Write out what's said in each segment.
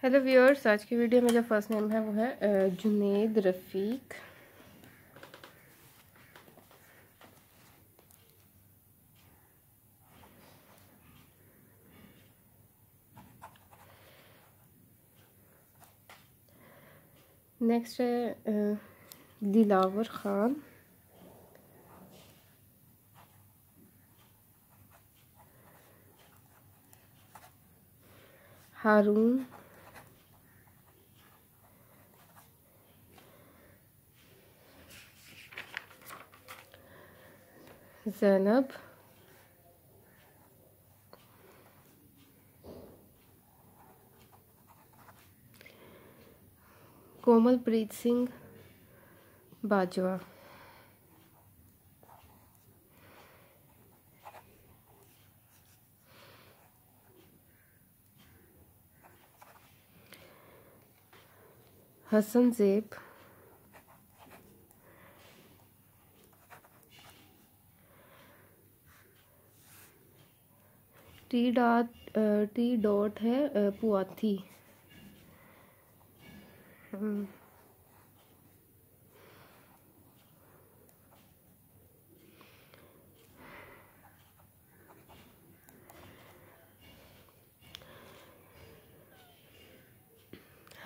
Hello viewers, आज की video में जो फर्स्ट नेम है वो है जुनैद रफ़ीक। नेक्स्ट है दिलावर ख़ान, हारून, ज़ैनब, कोमलप्रीत सिंह बाजवा, हसन ज़ेब, टी डॉट है पुआथी,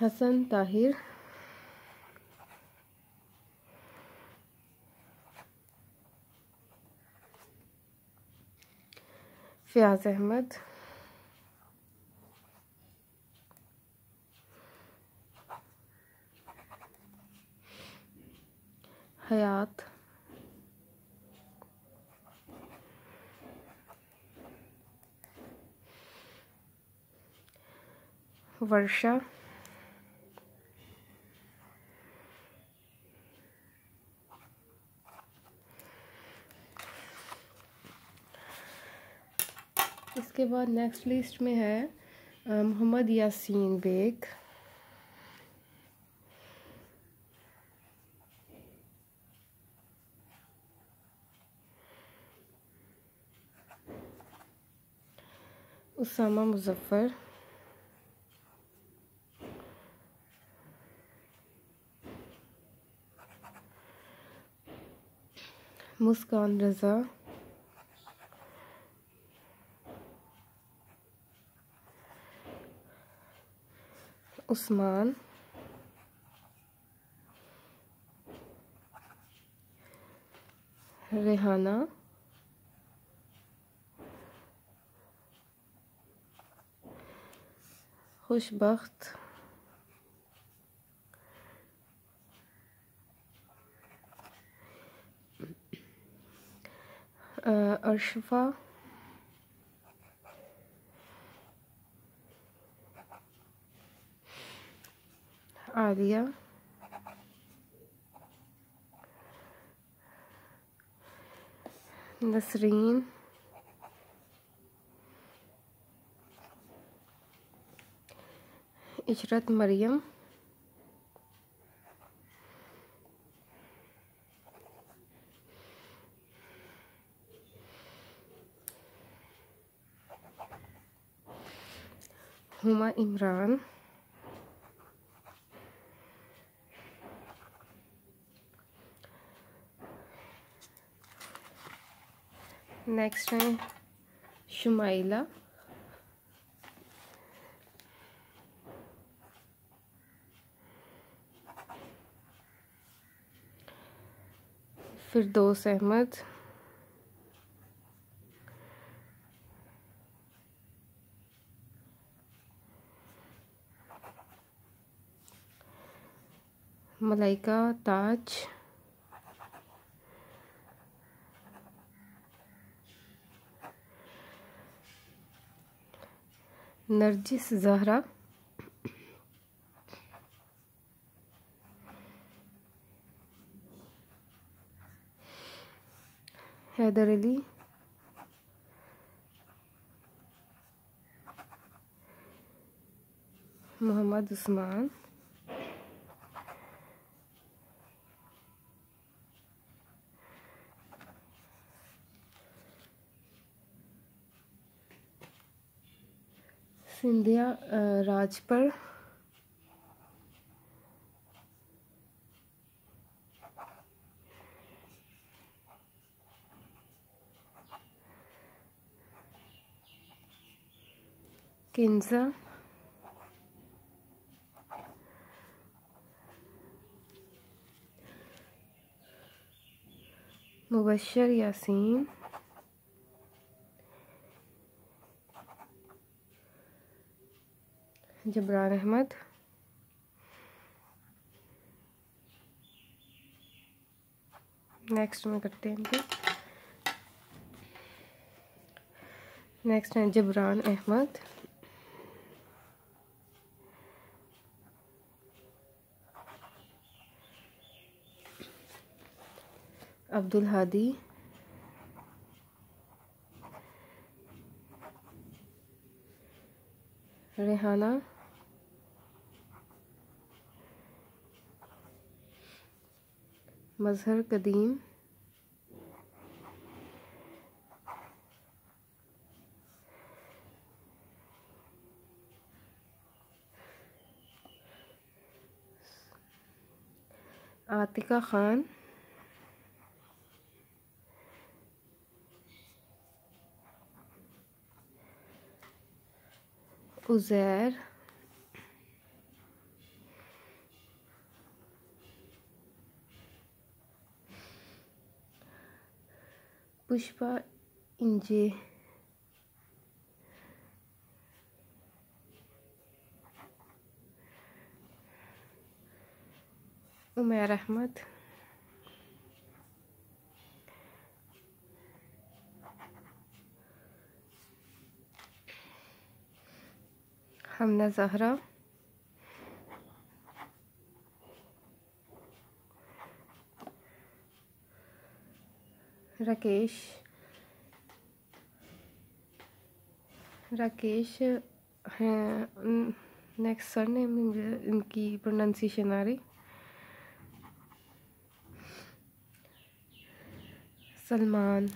हसन ताहिर, फ़याज़ अहमद, हयात, वर्षा, इसके बाद नेक्स्ट लिस्ट में है मोहम्मद यासीन बेग, उसामा मुज़फ़्फ़र, मुस्कान रज़ा, उस्मान, रेहाना, खुशबख्त, अर्शफ़ा, आलिया, नसरीन, इशरत मरियम, हुमा इमरान, नेक्स्ट है शुमाइला, फिरदौस अहमद, मलाइका ताज, नरजिस ज़हरा, हैदर अली, मोहम्मद उस्मान, सिंधिया राजपर, किंजा, मुबशर यासीन, जबरान अहमद, नेक्स्ट में करते हैं इनके। नेक्स्ट है जबरान अहमद, अब्दुल हादी, रेहाना, मजहर कदीम, आतिका खान, उज़ैर, पुष्पा इंजे, उमैर अहमद, हमना ज़हरा, राकेश हैं। नेक्स्ट सरनेम इनकी प्रोनाउंसिएशन आ रही। सलमान,